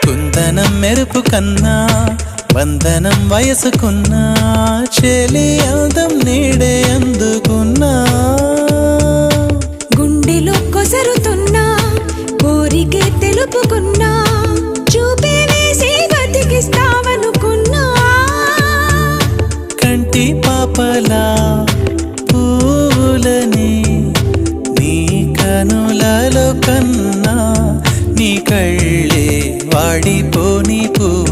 కుందనం మెరుపు కన్నా వందనం వయసుకున్నా చెలి అందం నీడే అందుకున్నా గుండెలో కొసరుతున్నా కోరికే తెలుపుకున్నా చూపే వేసి బతికిస్తావనుకున్నా కంటి పాపలా పూలని నీ కనులలో కన్నా నీ కళ్ళే వాడిపోని పువ్వు